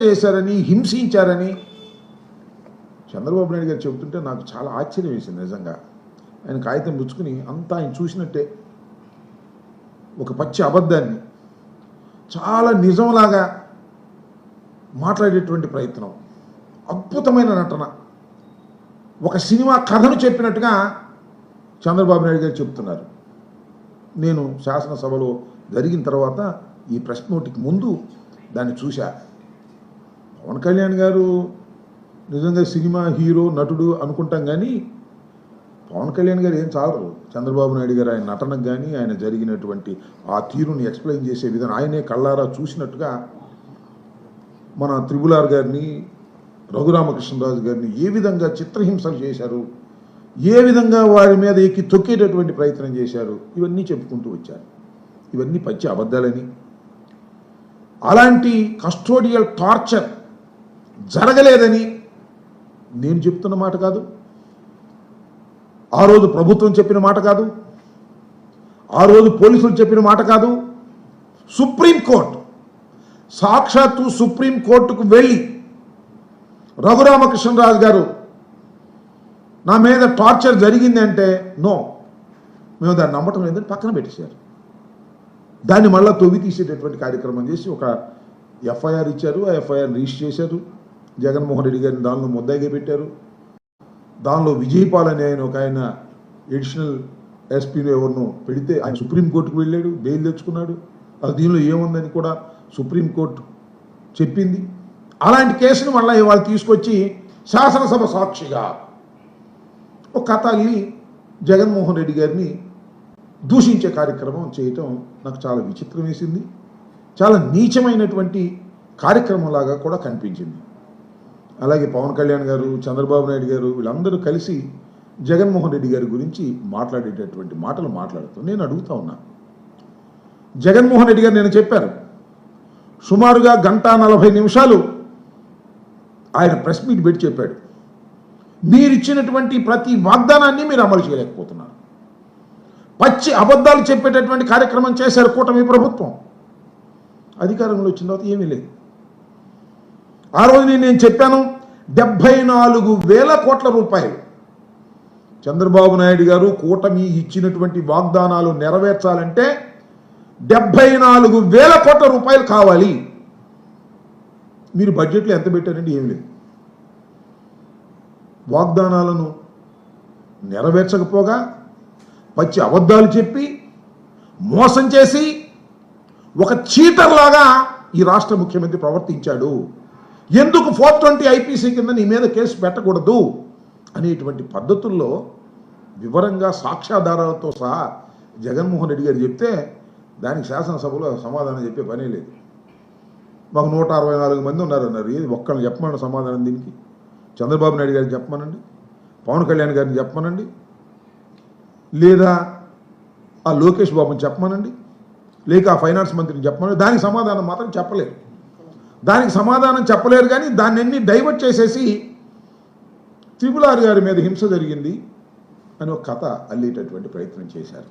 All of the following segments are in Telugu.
చేశారని, హింసించారని చంద్రబాబు నాయుడు గారు చెబుతుంటే నాకు చాలా ఆశ్చర్యం వేసింది. నిజంగా ఆయన కాగితం పుచ్చుకుని అంతా ఆయన చూసినట్టే ఒక పచ్చి అబద్ధాన్ని చాలా నిజంలాగా మాట్లాడేటువంటి ప్రయత్నం, అద్భుతమైన నటన, ఒక సినిమా కథను చెప్పినట్టుగా చంద్రబాబు నాయుడు గారు చెప్తున్నారు. నేను శాసనసభలో జరిగిన తర్వాత ఈ ప్రెస్ నోటికి ముందు దాన్ని చూశా. పవన్ కళ్యాణ్ గారు నిజంగా సినిమా హీరో నటుడు అనుకుంటాం, కానీ పవన్ కళ్యాణ్ గారు ఏం చాలరు. చంద్రబాబు నాయుడు గారు ఆయన నటనకు కానీ ఆయన జరిగినటువంటి ఆ తీరుని ఎక్స్ప్లెయిన్ చేసే విధానం ఆయనే కళ్ళారా చూసినట్టుగా మన త్రిపుల్ గారిని, రఘురామకృష్ణరాజు గారిని ఏ విధంగా చిత్రహింసలు చేశారు, ఏ విధంగా వారి మీద ఎక్కి తొక్కేటటువంటి ప్రయత్నం చేశారు, ఇవన్నీ చెప్పుకుంటూ వచ్చారు. ఇవన్నీ పచ్చి అబద్ధాలని, అలాంటి కస్టోడియల్ టార్చర్ జరగలేదని నేను చెప్తున్న మాట కాదు, ఆ రోజు ప్రభుత్వం చెప్పిన మాట కాదు, ఆ రోజు పోలీసులు చెప్పిన మాట కాదు. సుప్రీంకోర్టు, సాక్షాత్తు సుప్రీంకోర్టుకు వెళ్ళి రఘురామకృష్ణరాజు గారు నా మీద టార్చర్ జరిగింది అంటే నో, మేము దాన్ని నమ్మటం లేదని పక్కన పెట్టేశారు. దాన్ని మళ్ళీ తొవ్వి తీసేటటువంటి కార్యక్రమం చేసి ఒక ఎఫ్ఐఆర్ ఇచ్చారు. ఆ ఎఫ్ఐఆర్ రిజిస్టర్ చేశారు. జగన్మోహన్ రెడ్డి గారిని దానిలో ముద్దాయిగా పెట్టారు. దానిలో విజయపాల్ అని ఒక ఆయన ఎడిషనల్ ఎస్పీని ఎవరినో పెడితే ఆయన సుప్రీంకోర్టుకు వెళ్ళాడు, బెయిల్ తెచ్చుకున్నాడు. అది దీనిలో ఏముందని కూడా సుప్రీంకోర్టు చెప్పింది. అలాంటి కేసును మళ్ళీ ఇవాళ తీసుకొచ్చి శాసనసభ సాక్షిగా ఒక కథ అల్లి జగన్మోహన్ రెడ్డి గారిని దూషించే కార్యక్రమం చేయటం నాకు చాలా విచిత్రం వేసింది. చాలా నీచమైనటువంటి కార్యక్రమంలాగా కూడా కనిపించింది. అలాగే పవన్ కళ్యాణ్ గారు, చంద్రబాబు నాయుడు గారు వీళ్ళందరూ కలిసి జగన్మోహన్ రెడ్డి గారి గురించి మాట్లాడేటటువంటి మాటలు మాట్లాడుతూ నేను అడుగుతా ఉన్నా. జగన్మోహన్ రెడ్డి గారు నేను చెప్పారు, సుమారుగా 1:40 ఆయన ప్రెస్ మీట్ పెట్టి చెప్పాడు, మీరిచ్చినటువంటి ప్రతి వాగ్దానాన్ని మీరు అమలు చేయలేకపోతున్నారు, పచ్చి అబద్ధాలు చెప్పేటటువంటి కార్యక్రమం చేశారు కూటమి ప్రభుత్వం. అధికారంలో వచ్చిన తర్వాత ఏమీ లేదు. ఆ రోజు నేను చెప్పాను, 74,000 కోట్ల రూపాయలు చంద్రబాబు నాయుడు గారు కూటమి ఇచ్చినటువంటి వాగ్దానాలు నెరవేర్చాలంటే 74,000 కోట్ల రూపాయలు కావాలి. మీరు బడ్జెట్లో ఎంత పెట్టారండి? ఏమి లేదు. వాగ్దానాలను నెరవేర్చకపోగా పచ్చి అబద్ధాలు చెప్పి మోసం చేసి ఒక చీటర్లాగా ఈ రాష్ట్ర ముఖ్యమంత్రి ప్రవర్తించాడు. ఎందుకు 420 ఐపీసీ కింద నీ మీద కేసు పెట్టకూడదు అనేటువంటి పద్ధతుల్లో వివరంగా సాక్ష్యాధారాలతో సహా జగన్మోహన్ రెడ్డి గారు చెప్తే దానికి శాసనసభలో సమాధానం చెప్పే పనే లేదు. మాకు 164 మంది ఉన్నారన్నారు. ఏది ఒక్కరిని చెప్పమని సమాధానం? దీనికి చంద్రబాబు నాయుడు గారిని చెప్పమనండి, పవన్ కళ్యాణ్ గారిని చెప్పమనండి, లేదా ఆ లోకేష్ బాబుని చెప్పమనండి, లేక ఆ ఫైనాన్స్ మంత్రిని చెప్పమనండి. దానికి సమాధానం మాత్రం చెప్పలేరు. దానికి సమాధానం చెప్పలేరు. కానీ దాన్ని డైవర్ట్ చేసేసి త్రిపుల్ గారి మీద హింస జరిగింది అని ఒక కథ అల్లేటటువంటి ప్రయత్నం చేశారు,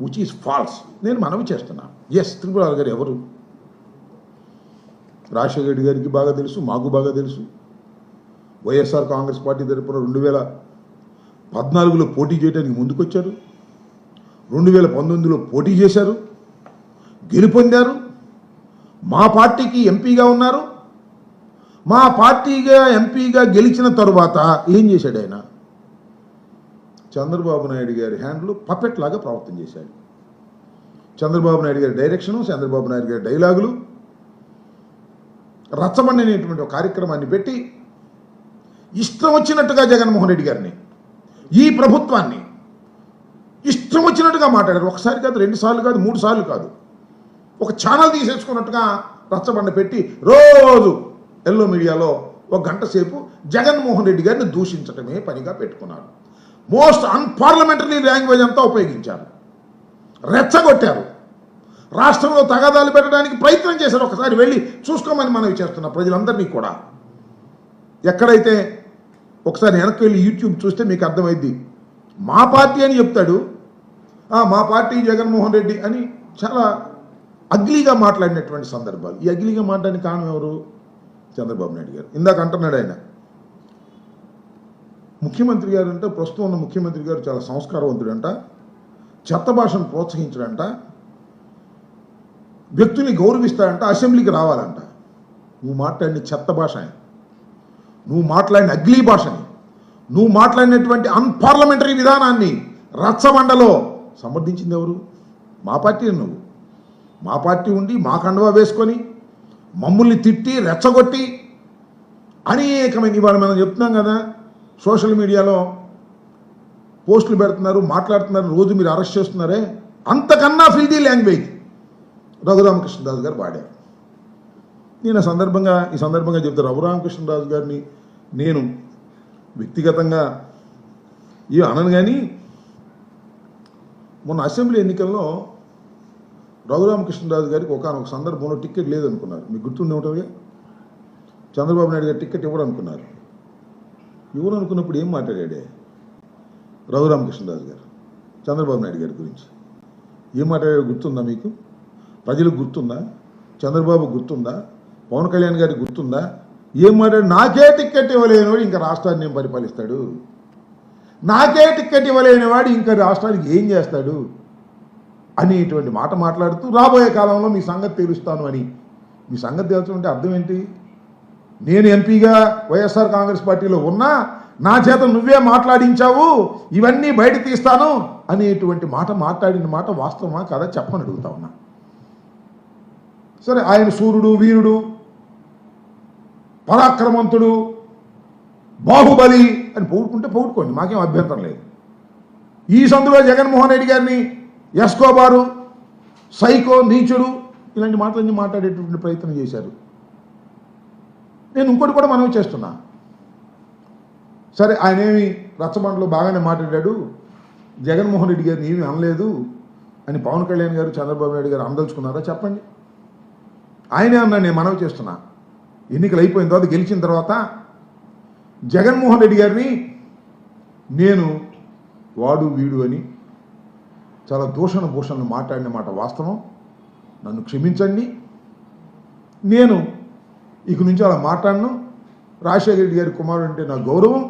విచ్ ఈజ్ ఫాల్స్. నేను మనవి చేస్తున్నా, ఎస్, త్రిపుల్ గారు ఎవరు? రాజశేఖర రెడ్డి గారికి బాగా తెలుసు, మాకు బాగా తెలుసు. వైఎస్ఆర్ కాంగ్రెస్ పార్టీ తరపున 2014లో పోటీ చేయడానికి ముందుకొచ్చారు, 2019లో పోటీ చేశారు, గెలుపొందారు, మా పార్టీకి ఎంపీగా ఉన్నారు. మా పార్టీగా ఎంపీగా గెలిచిన తరువాత ఏం చేశాడు ఆయన? చంద్రబాబు నాయుడు గారి హ్యాండ్లు పపెట్ లాగా ప్రవర్తన చేశాడు. చంద్రబాబు నాయుడు గారి డైరెక్షను, చంద్రబాబు నాయుడు గారి డైలాగులు, రచ్చబండి అనేటువంటి ఒక కార్యక్రమాన్ని పెట్టి ఇష్టం వచ్చినట్టుగా జగన్మోహన్ రెడ్డి గారిని, ఈ ప్రభుత్వాన్ని ఇష్టం వచ్చినట్టుగా మాట్లాడారు. ఒకసారి కాదు, 2 సార్లు కాదు, 3 సార్లు కాదు, ఒక ఛానల్ తీసేసుకున్నట్టుగా రచ్చబండ పెట్టి రోజు ఎల్లో మీడియాలో 1 గంట సేపు జగన్మోహన్ రెడ్డి గారిని దూషించడమే పనిగా పెట్టుకున్నారు. మోస్ట్ అన్పార్లమెంటరీ లాంగ్వేజ్ అంతా ఉపయోగించారు, రెచ్చగొట్టారు, రాష్ట్రంలో తగాదాలు పెట్టడానికి ప్రయత్నం చేశారు. ఒకసారి వెళ్ళి చూసుకోమని మనవి చేస్తున్న ప్రజలందరినీ కూడా. ఎక్కడైతే ఒకసారి వెనక్కి వెళ్ళి యూట్యూబ్ చూస్తే మీకు అర్థమైద్ది. మా పార్టీ అని చెప్తాడు, మా పార్టీ జగన్మోహన్ రెడ్డి అని చాలా అగ్లీగా మాట్లాడినటువంటి సందర్భాలు. ఈ అగ్లీగా మాట్లాడిన కారణం ఎవరు? చంద్రబాబు నాయుడు గారు. ఇందాక అంటున్నాడు ఆయన, ముఖ్యమంత్రి గారు అంటే, ప్రస్తుతం ఉన్న ముఖ్యమంత్రి గారు చాలా సంస్కారవంతుడంట, చెత్త భాషను ప్రోత్సహించడంట, వ్యక్తుల్ని గౌరవిస్తాడంట, అసెంబ్లీకి రావాలంట. నువ్వు మాట్లాడిన చెత్త భాష, నువ్వు మాట్లాడిన అగ్లీ భాషని, నువ్వు మాట్లాడినటువంటి అన్పార్లమెంటరీ విధానాన్ని రచ్చబండలో సమర్థించింది ఎవరు? మా పార్టీ. నువ్వు మా పార్టీ ఉండి మా కండువా వేసుకొని మమ్మల్ని తిట్టి రెచ్చగొట్టి అనేకమైన, ఇవాళ మనం చెప్తున్నాం కదా, సోషల్ మీడియాలో పోస్టులు పెడుతున్నారు, మాట్లాడుతున్నారు, రోజు మీరు అరెస్ట్ చేస్తున్నారే, అంతకన్నా ఫిల్దీ లాంగ్వేజ్ రఘురామకృష్ణరాజు గారు వాడారు. నేను ఈ సందర్భంగా చెప్తా, రఘురామకృష్ణరాజు గారిని నేను వ్యక్తిగతంగా అనను, కానీ మొన్న అసెంబ్లీ ఎన్నికల్లో రఘురామకృష్ణరాజు గారికి ఒకనొక సందర్భంలో టికెట్ లేదనుకున్నారు. మీకు గుర్తుండే ఉంటుందిగా, చంద్రబాబు నాయుడు గారు టికెట్ ఇవ్వడనుకున్నారు. ఇవ్వడనుకున్నప్పుడు ఏం మాట్లాడాడే రఘురామకృష్ణరాజు గారు చంద్రబాబు నాయుడు గారి గురించి? ఏం మాట్లాడాడో గుర్తుందా మీకు? ప్రజలకు గుర్తుందా? చంద్రబాబు గుర్తుందా? పవన్ కళ్యాణ్ గారికి గుర్తుందా? ఏం మాట్లాడు? నాకే టికెట్ ఇవ్వలేనివాడు ఇంకా రాష్ట్రాన్ని ఏం పరిపాలిస్తాడు, నాకే టికెట్ ఇవ్వలేనివాడు ఇంకా రాష్ట్రానికి ఏం చేస్తాడు అనేటువంటి మాట మాట్లాడుతూ, రాబోయే కాలంలో మీ సంగతి తెలుస్తాను అని. మీ సంగతి తెలుసుకుంటే అర్థం ఏంటి? నేను ఎంపీగా వైఎస్ఆర్ కాంగ్రెస్ పార్టీలో ఉన్నా నా చేత నువ్వే మాట్లాడించావు, ఇవన్నీ బయట తీస్తాను అనేటువంటి మాట మాట్లాడిన మాట వాస్తవమా కదా చెప్పని అడుగుతా ఉన్నా. సరే, ఆయన సూర్యుడు, వీరుడు, పరాక్రమంతుడు, బాహుబలి అని పొగుడుకోండి, మాకేం అభ్యంతరం లేదు. ఈ సందులో జగన్మోహన్ రెడ్డి గారిని ఎస్కోబారు, సైకో, నీచుడు ఇలాంటి మాటలన్నీ మాట్లాడేటువంటి ప్రయత్నం చేశారు. నేను ఇంకోటి కూడా మనవి చేస్తున్నా. సరే, ఆయన ఏమి రచ్చబండలో బాగానే మాట్లాడాడు, జగన్మోహన్ రెడ్డి గారిని ఏమీ అనలేదు అని పవన్ కళ్యాణ్ గారు, చంద్రబాబు నాయుడు గారు అందలుచుకున్నారా? చెప్పండి. ఆయనే అన్నా, నేను మనవి చేస్తున్నా, ఎన్నికలు అయిపోయిన తర్వాత, గెలిచిన తర్వాత జగన్మోహన్ రెడ్డి గారిని నేను వాడు వీడు అని చాలా భూషణలు మాట్లాడిన మాట వాస్తవం, నన్ను క్షమించండి, నేను ఇక నుంచి అలా మాట్లాడను. రాజశేఖర రెడ్డి గారి కుమారుడు అంటే నా గౌరవం,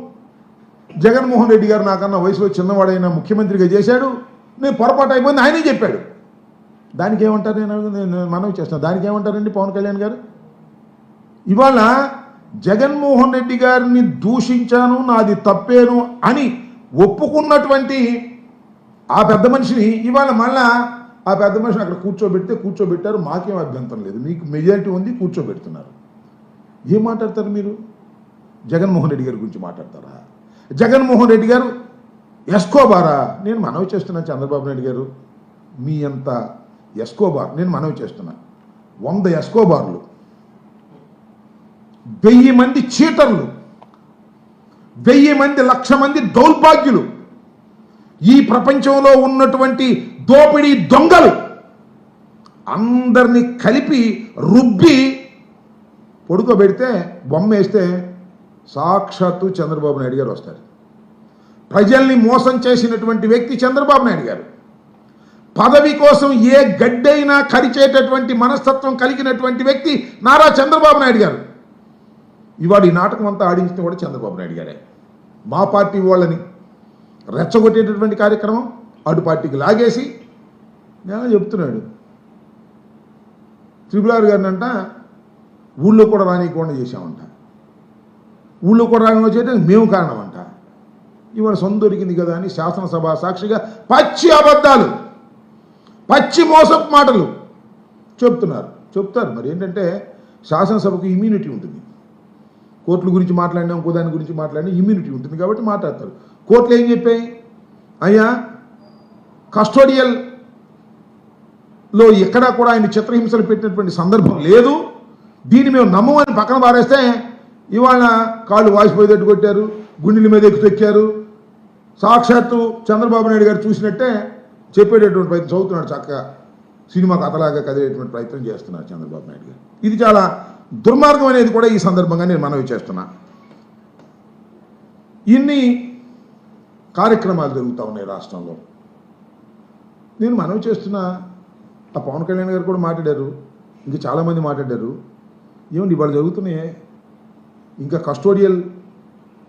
జగన్మోహన్ రెడ్డి గారు నాకన్నా వయసులో చిన్నవాడైన ముఖ్యమంత్రిగా చేశాడు, నేను పొరపాటు అయిపోయింది ఆయనే చెప్పాడు. దానికి ఏమంటారు? నేను మనవి చేస్తాను, దానికి ఏమంటారండి పవన్ కళ్యాణ్ గారు? ఇవాళ జగన్మోహన్ రెడ్డి గారిని దూషించాను, నాది తప్పేను అని ఒప్పుకున్నటువంటి ఆ పెద్ద మనిషిని ఇవాళ మళ్ళా ఆ పెద్ద మనిషిని అక్కడ కూర్చోబెట్టారు. మాకేం అభ్యంతరం లేదు, మీకు మెజారిటీ ఉంది, కూర్చోబెడుతున్నారు. ఏం మాట్లాడతారు మీరు? జగన్మోహన్ రెడ్డి గారి గురించి మాట్లాడతారా? జగన్మోహన్ రెడ్డి గారు ఎస్కోబారా? నేను మనవి చేస్తున్నాను చంద్రబాబు నాయుడు గారు, మీ అంత ఎస్కోబార్ నేను మనవి చేస్తున్నా. 100 ఎస్కోబార్లు, 1000 మంది చీటర్లు, 1000 మంది, 1,00,000 మంది దౌర్భాగ్యులు, ఈ ప్రపంచంలో ఉన్నటువంటి దోపిడీ దొంగలు అందరినీ కలిపి రుబ్బి పొడుకోబెడితే, బొమ్మ వేస్తే సాక్షాత్తు చంద్రబాబు నాయుడు గారు వస్తారు. ప్రజల్ని మోసం చేసినటువంటి వ్యక్తి చంద్రబాబు నాయుడు గారు. పదవి కోసం ఏ గడ్డైనా కరిచేటటువంటి మనస్తత్వం కలిగినటువంటి వ్యక్తి నారా చంద్రబాబు నాయుడు గారు. ఇవాడు ఈ నాటకం అంతా ఆడించిన కూడా చంద్రబాబు నాయుడు గారే. మా పార్టీ వాళ్ళని రెచ్చగొట్టేటటువంటి కార్యక్రమం అటు పార్టీకి లాగేసి నేను చెప్తున్నాడు. త్రిపులార్ గారిని అంట ఊళ్ళో కూడా రానియకుండా చేశామంట, ఊళ్ళో కూడా రాని చేయడానికి మేము కారణం అంట. ఇవాళ సొంత దొరికింది కదా అని శాసనసభ సాక్షిగా పచ్చి అబద్ధాలు, పచ్చి మోసపు మాటలు చెప్తారు. మరి ఏంటంటే శాసనసభకు ఇమ్యూనిటీ ఉంటుంది, కోర్టుల గురించి మాట్లాడినా ఇంకో దాని గురించి మాట్లాడినా ఇమ్యూనిటీ ఉంటుంది కాబట్టి మాట్లాడతారు. కోర్టులు ఏం చెప్పాయి? అయ్యా, కస్టోడియల్లో ఎక్కడా కూడా ఆయన చిత్రహింసలు పెట్టినటువంటి సందర్భం లేదు, దీన్ని మేము నమ్మమని పక్కన పారేస్తే ఇవాళ కాళ్ళు వాసిపోయేటట్టు కొట్టారు, గుండెల మీద ఎక్కారు. సాక్షాత్తు చంద్రబాబు నాయుడు గారు చూసినట్టే చెప్పేటటువంటి ప్రయత్నం చదువుతున్నాడు, చక్కగా సినిమా కథలాగా కదిలేటువంటి ప్రయత్నం చేస్తున్నారు చంద్రబాబు నాయుడు గారు. ఇది చాలా దుర్మార్గం అనేది కూడా ఈ సందర్భంగా నేను మనవి చేస్తున్నా. ఇన్ని కార్యక్రమాలు జరుగుతూ ఉన్నాయి రాష్ట్రంలో. నేను మనవి చేస్తున్నా, ఆ పవన్ కళ్యాణ్ గారు కూడా మాట్లాడారు, ఇంకా చాలామంది మాట్లాడారు. ఏమండి ఇవాళ జరుగుతున్నాయి ఇంకా కస్టోడియల్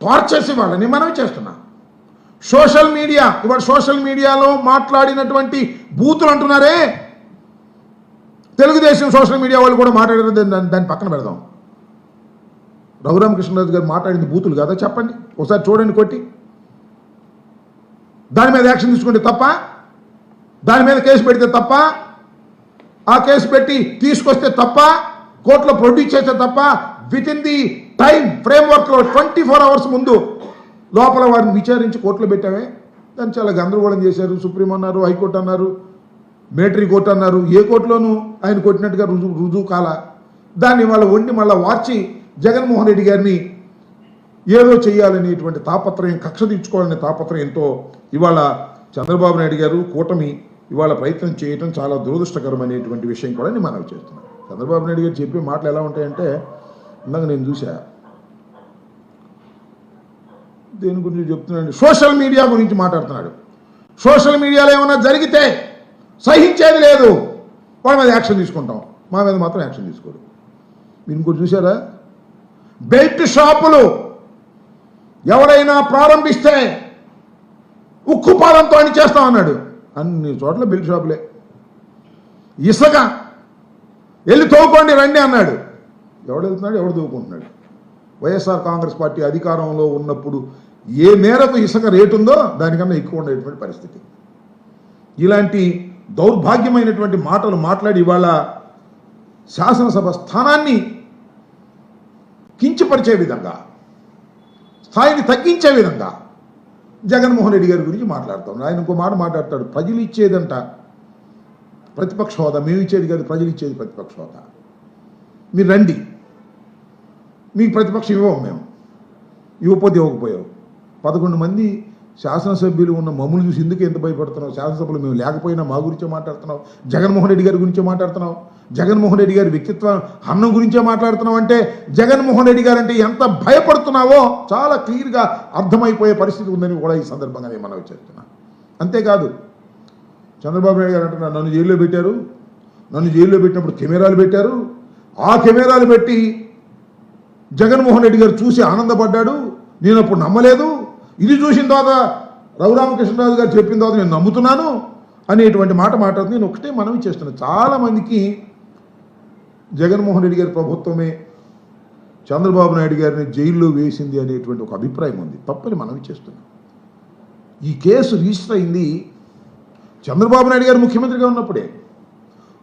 టార్చర్స్ ఇవ్వాలని మనం చేస్తున్నా. సోషల్ మీడియా, ఇవాళ సోషల్ మీడియాలో మాట్లాడినటువంటి బూతులు అంటున్నారే, తెలుగుదేశం సోషల్ మీడియా వాళ్ళు కూడా మాట్లాడారు, దాన్ని పక్కన పెడదాం. రఘురామకృష్ణరాజు గారు మాట్లాడింది బూతులు కదా, చెప్పండి ఒకసారి చూడండి కొట్టి. దాని మీద యాక్షన్ తీసుకుంటే తప్ప, దాని మీద కేసు పెడితే తప్ప, ఆ కేసు పెట్టి తీసుకొస్తే తప్ప, కోర్టులో ప్రొడ్యూస్ చేస్తే తప్ప, విత్ ఇన్ ది టైం ఫ్రేమ్వర్క్లో 24 hours ముందు లోపల వారిని విచారించి కోర్టులో పెట్టామే. దాన్ని చాలా గందరగోళం చేశారు. సుప్రీం అన్నారు, హైకోర్టు అన్నారు, మిలిటరీ కోర్టు అన్నారు. ఏ కోర్టులోనూ ఆయన కొట్టినట్టుగా రుజువు కాల. దాన్ని వాళ్ళ వండి మళ్ళీ వార్చి జగన్మోహన్ రెడ్డి గారిని ఏదో చేయాలనేటువంటి తాపత్రయం, కక్ష తీర్చుకోవాలనే తాపత్రయంతో ఇవాళ చంద్రబాబు నాయుడు గారు కూటమి ఇవాళ ప్రయత్నం చేయటం చాలా దురదృష్టకరమైనటువంటి విషయం కూడా నేను మనవి చేస్తున్నాను. చంద్రబాబు నాయుడు గారు చెప్పే మాటలు ఎలా ఉంటాయంటే, ఇందాక నేను చూసా, దేని గురించి చెప్తున్నాడు, సోషల్ మీడియా గురించి మాట్లాడుతున్నాడు. సోషల్ మీడియాలో ఏమైనా జరిగితే సహించేది లేదు, వాళ్ళ మీద యాక్షన్ తీసుకుంటాం, మా మీద మాత్రం యాక్షన్ తీసుకోరు. మీరు ఇంకోటి చూసారా, బెల్ట్ షాపులు ఎవరైనా ప్రారంభిస్తే ఉక్కుపాదంతో అని చేస్తామన్నాడు. అన్ని చోట్ల బెల్ట్ షాపులే. ఇసుక వెళ్ళి తోవుకోండి రండి అన్నాడు. ఎవడు వెళ్తున్నాడు, ఎవడు తోవుకుంటున్నాడు? వైఎస్ఆర్ కాంగ్రెస్ పార్టీ అధికారంలో ఉన్నప్పుడు ఏ మేరకు ఇసుక రేటు ఉందో దానికన్నా ఎక్కువ ఉండేటువంటి పరిస్థితి. ఇలాంటి దౌర్భాగ్యమైనటువంటి మాటలు మాట్లాడి ఇవాళ శాసనసభ స్థానాన్ని కించపరిచే విధంగా, స్థాయిని తగ్గించే విధంగా జగన్మోహన్ రెడ్డి గారి గురించి మాట్లాడుతాం. ఆయన ఇంకో మాట మాట్లాడతాడు, ప్రజలు ఇచ్చేదంట ప్రతిపక్ష హోదా, మేము ఇచ్చేది కాదు, ప్రజలు ఇచ్చేది ప్రతిపక్ష హోదా. మీరు రండి, మీకు ప్రతిపక్షం ఇవ్వము, మేము ఇవ్వకపోతే ఇవ్వకపోయావు. 11 మంది శాసనసభ్యులు ఉన్న మమ్మల్ని చూసి ఎందుకు ఎంత భయపడుతున్నావు? శాసనసభలో మేము లేకపోయినా మా గురించే మాట్లాడుతున్నావు, జగన్మోహన్ రెడ్డి గారి గురించే మాట్లాడుతున్నావు, జగన్మోహన్ రెడ్డి గారి వ్యక్తిత్వం అన్నం గురించే మాట్లాడుతున్నావు. అంటే జగన్మోహన్ రెడ్డి గారు అంటే ఎంత భయపడుతున్నావో చాలా క్లియర్గా అర్థమైపోయే పరిస్థితి ఉందని కూడా ఈ సందర్భంగా నేను మనవి చేస్తున్నాను. అంతేకాదు, చంద్రబాబు నాయుడు గారు అంటున్నారు, నన్ను జైల్లో పెట్టారు, నన్ను జైల్లో పెట్టినప్పుడు కెమెరాలు పెట్టారు, ఆ కెమెరాలు పెట్టి జగన్మోహన్ రెడ్డి గారు చూసి ఆనందపడ్డాడు, నేను అప్పుడు నమ్మలేదు, ఇది చూసిన తర్వాత రఘురామకృష్ణరాజు గారు చెప్పిన తర్వాత నేను నమ్ముతున్నాను అనేటువంటి మాట మాట్లాడుతుంది. నేను ఒకటే మనవి చేస్తున్నాను, చాలామందికి జగన్మోహన్ రెడ్డి గారి ప్రభుత్వమే చంద్రబాబు నాయుడు గారిని జైల్లో వేసింది అనేటువంటి ఒక అభిప్రాయం ఉంది. తప్పని మనవి చేస్తున్నాను. ఈ కేసు రిజిస్టర్ అయింది చంద్రబాబు నాయుడు గారు ముఖ్యమంత్రిగా ఉన్నప్పుడే.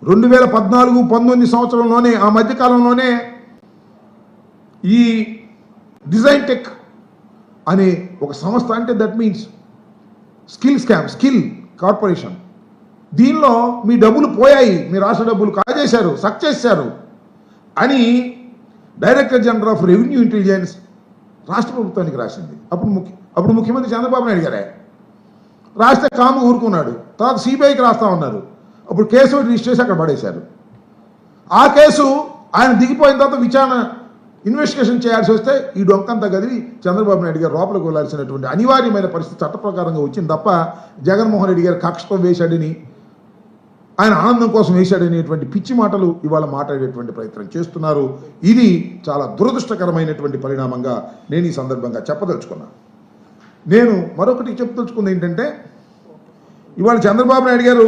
2014-19 సంవత్సరంలోనే, ఆ మధ్యకాలంలోనే ఈ డిజైన్ టెక్ అనే ఒక సంస్థ, అంటే దట్ మీన్స్ స్కిల్ కార్పొరేషన్, దీనిలో మీ డబ్బులు పోయాయి, మీ రాష్ట్ర డబ్బులు కాజేశారు, సక్ చేశారు అని director general of revenue intelligence రాష్ట్ర ప్రభుత్వానికి రాసింది. అప్పుడు ముఖ్యమంత్రి చంద్రబాబు నాయుడు గారే రాస్తే కాము ఊరుకున్నాడు. తర్వాత సిబిఐకి రాస్తా ఉన్నారు. అప్పుడు కేసు రిజిస్టర్ చేసి అక్కడ పడేశారు. ఆ కేసు ఆయన దిగిపోయిన తర్వాత విచారణ ఇన్వెస్టిగేషన్ చేయాల్సి వస్తే ఈ డొంకంతా గదిలి చంద్రబాబు నాయుడు గారు లోపలికి వెళ్లాల్సినటువంటి అనివార్యమైన పరిస్థితి చట్ట ప్రకారంగా వచ్చింది తప్ప జగన్మోహన్ రెడ్డి గారు కక్షతో వేశాడని, ఆయన ఆనందం కోసం వేశాడనేటువంటి పిచ్చి మాటలు ఇవాళ మాట్లాడేటువంటి ప్రయత్నం చేస్తున్నారు. ఇది చాలా దురదృష్టకరమైనటువంటి పరిణామంగా నేను ఈ సందర్భంగా చెప్పదలుచుకున్నాను. నేను మరొకటి చెప్పదలుచుకుంది ఏంటంటే, ఇవాళ చంద్రబాబు నాయుడు గారు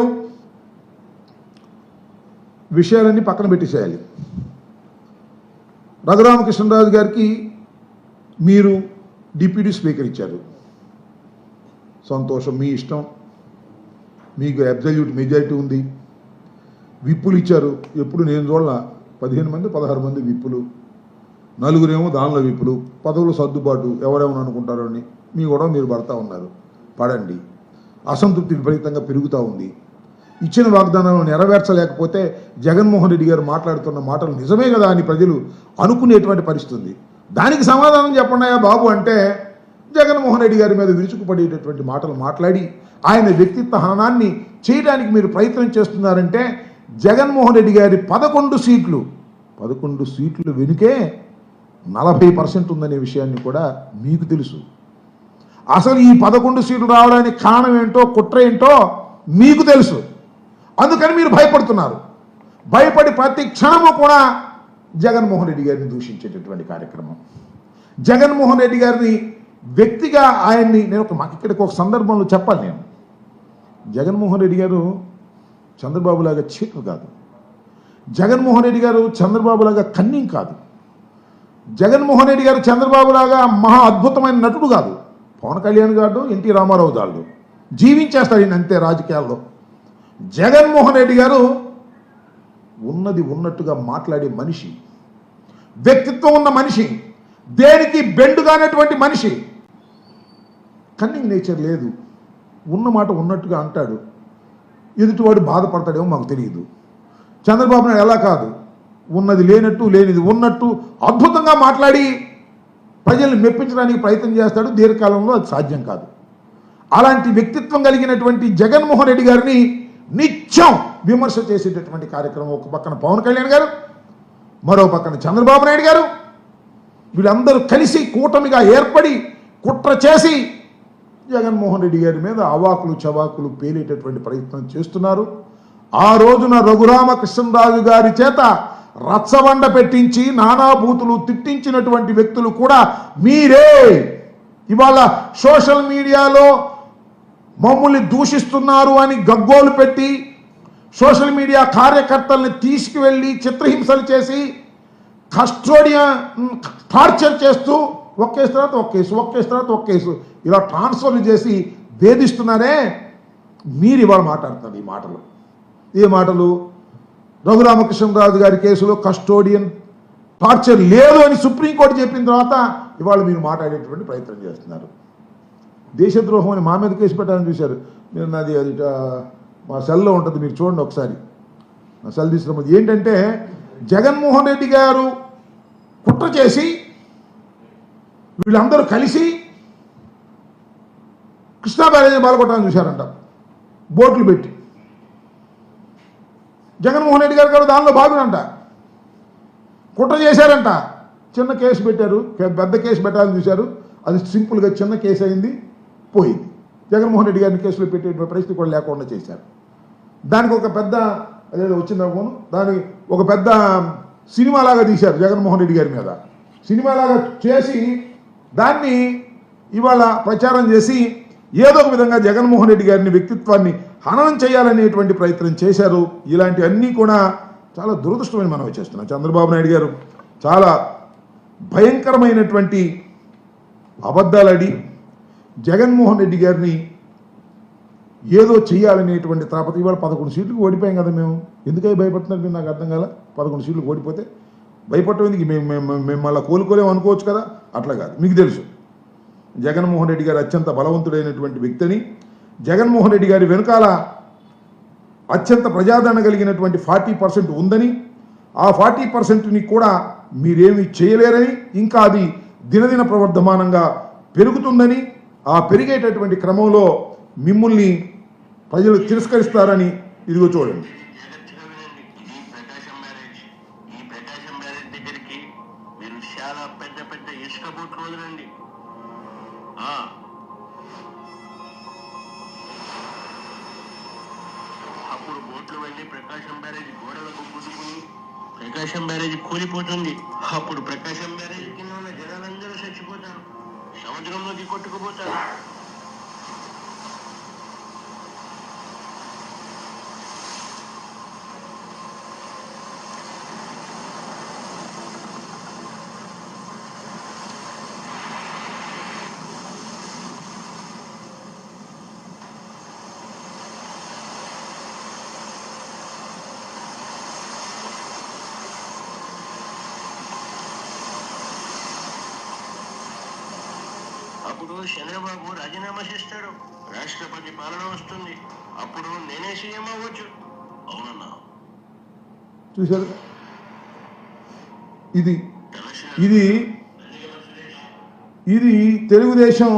విషయాలన్నీ పక్కన పెట్టేసేయాలి. రఘురామకృష్ణరాజు గారికి మీరు డిప్యూటీ స్పీకర్ ఇచ్చారు, సంతోషం, మీ ఇష్టం, మీకు అబ్సల్యూట్ మెజారిటీ ఉంది. విప్పులు ఇచ్చారు, ఎప్పుడు నేను చూడాల 15 మంది 16 మంది విప్పులు, 4 దానిలో విప్పులు, పదవులు సర్దుబాటు, ఎవరేమని అనుకుంటారో అని మీ కూడా మీరు పడతా ఉన్నారు. పడండి. అసంతృప్తి విపరీతంగా పెరుగుతూ ఉంది. ఇచ్చిన వాగ్దానాలను నెరవేర్చలేకపోతే జగన్మోహన్ రెడ్డి గారు మాట్లాడుతున్న మాటలు నిజమే కదా అని ప్రజలు అనుకునేటువంటి పరిస్థితి ఉంది. దానికి సమాధానం చెప్పండియా బాబు అంటే జగన్మోహన్ రెడ్డి గారి మీద విరుచుకుపడేటటువంటి మాటలు మాట్లాడి ఆయన వ్యక్తిత్వ హననాన్ని చేయడానికి మీరు ప్రయత్నం చేస్తున్నారంటే, జగన్మోహన్ రెడ్డి గారి 11 సీట్లు వెనుకే 40% ఉందనే విషయాన్ని కూడా మీకు తెలుసు. అసలు ఈ 11 సీట్లు రావడానికి కారణం ఏంటో, కుట్ర ఏంటో మీకు తెలుసు. అందుకని మీరు భయపడుతున్నారు. భయపడి ప్రతి క్షణము కూడా జగన్మోహన్ రెడ్డి గారిని దూషించేటటువంటి కార్యక్రమం. జగన్మోహన్ రెడ్డి గారిని వ్యక్తిగా ఆయన్ని మాకు ఇక్కడికి ఒక సందర్భంలో చెప్పాలి నేను. జగన్మోహన్ రెడ్డి గారు చంద్రబాబులాగా చీటర్ కాదు. జగన్మోహన్ రెడ్డి గారు చంద్రబాబులాగా కన్నింగ్ కాదు. జగన్మోహన్ రెడ్డి గారు చంద్రబాబులాగా మహా అద్భుతమైన నటుడు కాదు. పవన్ కళ్యాణ్ గారు, ఎన్టీ రామారావు దాళ్ళు జీవించేస్తాడు ఈయన అంతే రాజకీయాల్లో. జగన్మోహన్ రెడ్డి గారు ఉన్నది ఉన్నట్టుగా మాట్లాడే మనిషి, వ్యక్తిత్వం ఉన్న మనిషి, దేనికి బెండుగానటువంటి మనిషి. కన్నింగ్ నేచర్ లేదు. ఉన్న మాట ఉన్నట్టుగా అంటాడు. ఎదుటివాడు బాధపడతాడేమో మాకు తెలియదు. చంద్రబాబు నాయుడు ఎలా కాదు, ఉన్నది లేనట్టు లేనిది ఉన్నట్టు అద్భుతంగా మాట్లాడి ప్రజల్ని మెప్పించడానికి ప్రయత్నం చేస్తాడు. దీర్ఘకాలంలో అది సాధ్యం కాదు. అలాంటి వ్యక్తిత్వం కలిగినటువంటి జగన్మోహన్ రెడ్డి గారిని నిత్యం విమర్శ చేసేటటువంటి కార్యక్రమం ఒక పక్కన పవన్ కళ్యాణ్ గారు, మరో పక్కన చంద్రబాబు నాయుడు గారు, వీళ్ళందరూ కలిసి కూటమిగా ఏర్పడి కుట్ర చేసి జగన్మోహన్ రెడ్డి గారి మీద అవాకులు చవాకులు పేలేటటువంటి ప్రయత్నం చేస్తున్నారు. ఆ రోజున రఘురామకృష్ణరాజు గారి చేత రచ్చబండ పెట్టించి నానాభూతులు తిట్టించినటువంటి వ్యక్తులు కూడా మీరే. ఇవాళ సోషల్ మీడియాలో మమ్మల్ని దూషిస్తున్నారు అని గగ్గోలు పెట్టి సోషల్ మీడియా కార్యకర్తల్ని తీసుకువెళ్ళి చిత్రహింసలు చేసి కస్టోడియన్ టార్చర్ చేస్తూ ఒక కేసు తర్వాత ఒక కేసు, ఒక కేసు తర్వాత ఒక కేసు ఇలా ట్రాన్స్ఫర్లు చేసి వేధిస్తున్నారే. మీరు ఇవాళ మాట్లాడుతున్నారు ఈ మాటలు. ఏ మాటలు? రఘురామకృష్ణరాజు గారి కేసులో కస్టోడియన్ టార్చర్ లేదు అని సుప్రీంకోర్టు చెప్పిన తర్వాత ఇవాళ మీరు మాట్లాడేటువంటి ప్రయత్నం చేస్తున్నారు. దేశద్రోహం అని మా మీద కేసు పెట్టాలని చూశారు. నేను అది మా సెల్లో ఉంటుంది, మీరు చూడండి ఒకసారి. మా సెల్ తీసుకున్నది ఏంటంటే జగన్మోహన్ రెడ్డి గారు కుట్ర చేసి వీళ్ళందరూ కలిసి కృష్ణా బ్యారేజీ పాల్గొట్టాలని చూశారంట బోట్లు పెట్టి. జగన్మోహన్ రెడ్డి గారు కూడా దానిలో భాగమంట. కుట్ర చేశారంట. చిన్న కేసు పెట్టారు, పెద్ద కేసు పెట్టాలని చూశారు. అది సింపుల్గా చిన్న కేసు అయింది, పోయింది. జగన్మోహన్ రెడ్డి గారిని కేసులో పెట్టే పరిస్థితి కూడా లేకుండా చేశారు. దానికి ఒక పెద్ద అదేదో వచ్చిందనుకోను, దానికి ఒక పెద్ద సినిమాలాగా తీశారు జగన్మోహన్ రెడ్డి గారి మీద. సినిమాలాగా చేసి దాన్ని ఇవాళ ప్రచారం చేసి ఏదో ఒక విధంగా జగన్మోహన్ రెడ్డి గారిని వ్యక్తిత్వాన్ని హననం చేయాలనేటువంటి ప్రయత్నం చేశారు. ఇలాంటివన్నీ కూడా చాలా దురదృష్టమని మనం చేస్తున్నాం. చంద్రబాబు నాయుడు గారు చాలా భయంకరమైనటువంటి అబద్ధాలాడి జగన్మోహన్ రెడ్డి గారిని ఏదో చేయాలనేటువంటి తాపత్రయం. ఇవాళ 11 సీట్లకు ఓడిపోయాం కదా మేము. ఎందుకై భయపడుతున్నారు నాకు అర్థం కాల. 11 సీట్లకు ఓడిపోతే భయపడటం ఎందుకు? మేము మళ్ళీ కోలుకోలేము అనుకోవచ్చు కదా. అట్లా కాదు. మీకు తెలుసు జగన్మోహన్ రెడ్డి గారు అత్యంత బలవంతుడైనటువంటి వ్యక్తిని. జగన్మోహన్ రెడ్డి గారి వెనుకాల అత్యంత ప్రజాదరణ కలిగినటువంటి 40% ఉందని, ఆ 40%ని కూడా మీరేమి చేయలేరని, ఇంకా అది దినదిన ప్రవర్ధమానంగా పెరుగుతుందని, ఆ పెరిగేటటువంటి క్రమంలో మిమ్మల్ని ప్రజలు తిరస్కరిస్తారని ఇదిగో చూడండి. అప్పుడు బోట్లు వెళ్ళి ప్రకాశం బ్యారేజ్ గోడలకు గుద్దుకుని ప్రకాశం బ్యారేజ్ కూలిపోతుంది. అప్పుడు ప్రకాశం బ్యారేజ్ కింద ఉన్న జనాలందరూ చచ్చిపోతారు, సముద్రంలోకి కొట్టుకుపోతారు. అప్పుడు చంద్రబాబు రాజీనామా చేస్తాడు, రాష్ట్రపతి పాలన వస్తుంది, అప్పుడు నేనే సీఎం అవ్వచ్చు. అవునన్నా. చూశారు, ఇది ఇది ఇది తెలుగుదేశం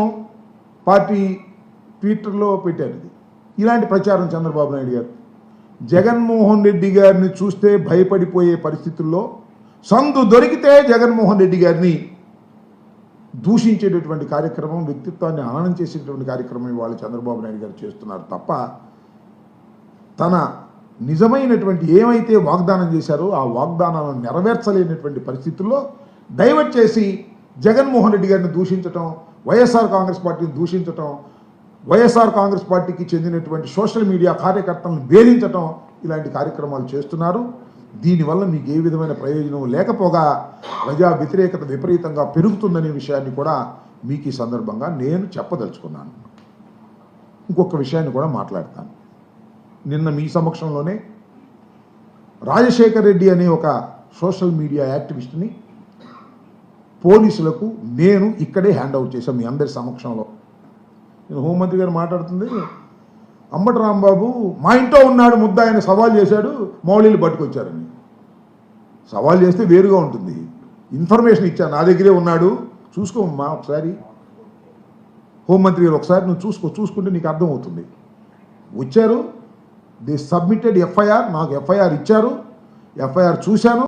పార్టీ ట్విట్టర్లో పెట్టారు. ఇది ఇలాంటి ప్రచారం చంద్రబాబు నాయుడు గారు జగన్మోహన్ రెడ్డి గారిని చూస్తే భయపడిపోయే పరిస్థితుల్లో సందు దొరికితే జగన్మోహన్ రెడ్డి గారిని దూషించేటటువంటి కార్యక్రమం, వ్యక్తిత్వాన్ని హననం చేసేటటువంటి కార్యక్రమం ఇవాళ చంద్రబాబు నాయుడు గారు చేస్తున్నారు తప్ప తన నిజమైనటువంటి ఏమైతే వాగ్దానం చేశారో ఆ వాగ్దానాలను నెరవేర్చలేనటువంటి పరిస్థితుల్లో డైవర్ట్ చేసి జగన్మోహన్ రెడ్డి గారిని దూషించటం, వైఎస్ఆర్ కాంగ్రెస్ పార్టీని దూషించటం, వైఎస్ఆర్ కాంగ్రెస్ పార్టీకి చెందినటువంటి సోషల్ మీడియా కార్యకర్తలను వేధించటం, ఇలాంటి కార్యక్రమాలు చేస్తున్నారు. దీనివల్ల మీకు ఏ విధమైన ప్రయోజనం లేకపోగా ప్రజా వ్యతిరేకత విపరీతంగా పెరుగుతుందనే విషయాన్ని కూడా మీకు ఈ సందర్భంగా నేను చెప్పదలుచుకున్నాను. ఇంకొక విషయాన్ని కూడా మాట్లాడతాను. నిన్న మీ సమక్షంలోనే రాజశేఖర్ రెడ్డి అనే ఒక సోషల్ మీడియా యాక్టివిస్ట్ని పోలీసులకు నేను ఇక్కడే హ్యాండ్ అవుట్ చేశాను మీ అందరి సమక్షంలో. నేను హోంమంత్రి గారు మాట్లాడుతుంది, అంబటి రాంబాబు మా ఇంట్లో ఉన్నాడు ముద్ద ఆయన సవాల్ చేశాడు, మౌళీలు పట్టుకొచ్చారని. సవాల్ చేస్తే వేరుగా ఉంటుంది. ఇన్ఫర్మేషన్ ఇచ్చాను, నా దగ్గరే ఉన్నాడు చూసుకోమ్మా ఒకసారి. హోంమంత్రి గారు ఒకసారి నువ్వు చూసుకుంటే నీకు అర్థమవుతుంది. వచ్చారు, దే సబ్మిటెడ్ ఎఫ్ఐఆర్, నాకు ఎఫ్ఐఆర్ ఇచ్చారు, ఎఫ్ఐఆర్ చూశాను,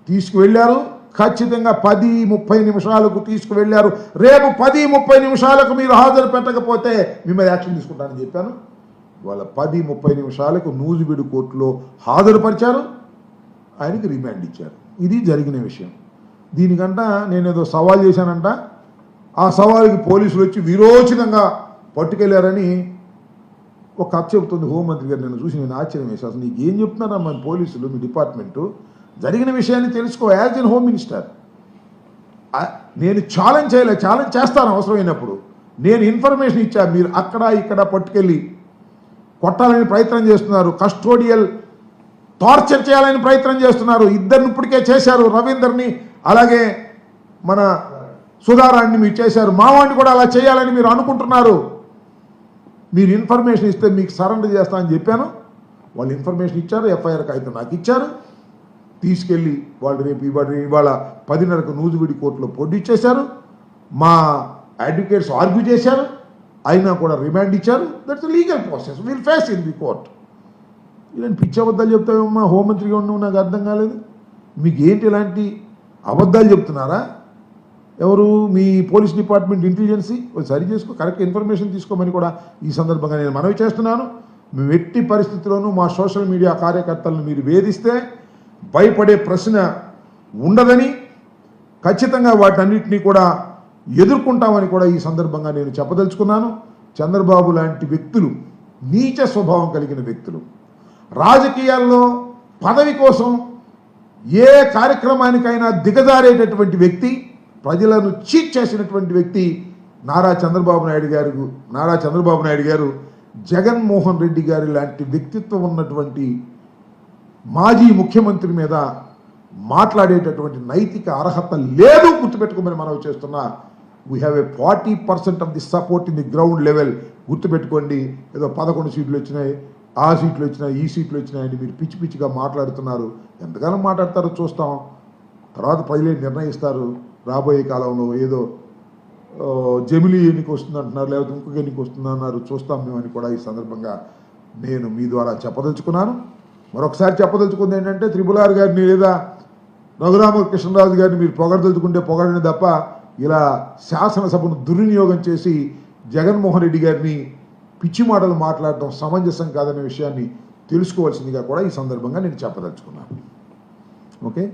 తీసుకువెళ్ళారు. ఖచ్చితంగా 10-30 నిమిషాలకు తీసుకువెళ్ళారు. రేపు 10-30 నిమిషాలకు మీరు హాజరు పెట్టకపోతే మీ మీద యాక్షన్ తీసుకుంటానని చెప్పాను. వాళ్ళ 10-30 నిమిషాలకు నూజివీడు కోర్టులో హాజరుపరిచారు, ఆయనకి రిమాండ్ ఇచ్చారు. ఇది జరిగిన విషయం. దీనికంట నేనేదో సవాల్ చేశానంట, ఆ సవాలుకి పోలీసులు వచ్చి విరోచితంగా పట్టుకెళ్లారని ఒక కథ చెబుతుంది హోంమంత్రి గారు. నేను చూసి నేను ఆశ్చర్యం వేశాను. అసలు నీకు ఏం చెప్తున్నారా మన పోలీసులు, మీ డిపార్ట్మెంటు? జరిగిన విషయాన్ని తెలుసుకో. యాజ్ ఎన్ హోమ్ మినిస్టర్ నేను ఛాలెంజ్ చేస్తాను అవసరమైనప్పుడు. నేను ఇన్ఫర్మేషన్ ఇచ్చా, మీరు అక్కడ ఇక్కడ పట్టుకెళ్ళి కొట్టాలని ప్రయత్నం చేస్తున్నారు, కస్టోడియల్ టార్చర్ చేయాలని ప్రయత్నం చేస్తున్నారు. ఇద్దరిని ఇప్పటికే చేశారు, రవీందర్ని అలాగే మన సుధారాన్ని మీరు చేశారు. మావాడిని కూడా అలా చేయాలని మీరు అనుకుంటున్నారు. మీరు ఇన్ఫర్మేషన్ ఇస్తే మీకు సరెండర్ చేస్తామని చెప్పాను. వాళ్ళు ఇన్ఫర్మేషన్ ఇచ్చారు, ఎఫ్ఐఆర్ కాగితం నాకు ఇచ్చారు. తీసుకెళ్ళి వాళ్ళు రేపు ఇవాళ 10:30కు నూజివీడి కోర్టులో పొడ్డిచ్చేశారు. మా అడ్వకేట్స్ ఆర్గ్యూ చేశారు, అయినా కూడా రిమాండ్ ఇచ్చారు. That's legal process, will face in the court. ఇలాంటి పిచ్చి అబద్ధాలు చెప్తామమ్మా హోంమంత్రిగా ఉన్నావు, నాకు అర్థం కాలేదు. మీకు ఏంటి ఇలాంటి అబద్ధాలు చెప్తున్నారా? ఎవరు? మీ పోలీస్ డిపార్ట్మెంట్ ఇంటెలిజెన్సీ సరి చేసుకో, కరెక్ట్ ఇన్ఫర్మేషన్ తీసుకోమని కూడా ఈ సందర్భంగా నేను మనవి చేస్తున్నాను. మేము ఎట్టి పరిస్థితుల్లోనూ మా సోషల్ మీడియా కార్యకర్తలను మీరు వేధిస్తే భయపడే ప్రశ్న ఉండదని, ఖచ్చితంగా వాటన్నిటినీ కూడా ఎదుర్కొంటామని కూడా ఈ సందర్భంగా నేను చెప్పదలుచుకున్నాను. చంద్రబాబు లాంటి వ్యక్తులు, నీచ స్వభావం కలిగిన వ్యక్తులు, రాజకీయాల్లో పదవి కోసం ఏ కార్యక్రమానికైనా దిగజారేటటువంటి వ్యక్తి, ప్రజలను చీట్ చేసినటువంటి వ్యక్తి నారా చంద్రబాబు నాయుడు గారు జగన్మోహన్ రెడ్డి గారి లాంటి వ్యక్తిత్వం ఉన్నటువంటి మాజీ ముఖ్యమంత్రి మీద మాట్లాడేటటువంటి నైతిక అర్హత లేదు. గుర్తుపెట్టుకోమని మనవి చేస్తున్నా. We have a 40% of the support in the ground level. గుర్తుపెట్టుకోండి. ఏదో 11 సీట్లు వచ్చినాయి, ఆ సీట్లు వచ్చినాయి, ఈ సీట్లు వచ్చినాయని మీరు పిచ్చి పిచ్చిగా మాట్లాడుతున్నారు. ఎంతకాలం మాట్లాడతారో చూస్తాం, తర్వాత ప్రజలే నిర్ణయిస్తారు. రాబోయే కాలంలో ఏదో జమిలీ ఎన్నిక వస్తుంది అంటున్నారు, లేకపోతే ఇంకొక ఎన్నిక వస్తుంది అన్నారు, చూస్తాం మేమని కూడా ఈ సందర్భంగా నేను మీ ద్వారా చెప్పదలుచుకున్నాను. మరొకసారి చెప్పదలుచుకుంది ఏంటంటే, త్రిపుల్ గారిని లేదా రఘురామకృష్ణరాజు గారిని మీరు పొగడదలుచుకుంటే పొగడని తప్ప ఇలా శాసనసభను దుర్వినియోగం చేసి జగన్మోహన్ రెడ్డి గారిని పిచ్చి మాటలు మాట్లాడటం సమంజసం కాదనే విషయాన్ని తెలుసుకోవాల్సిందిగా కూడా ఈ సందర్భంగా నేను చెప్పదలుచుకున్నాను. ఓకే.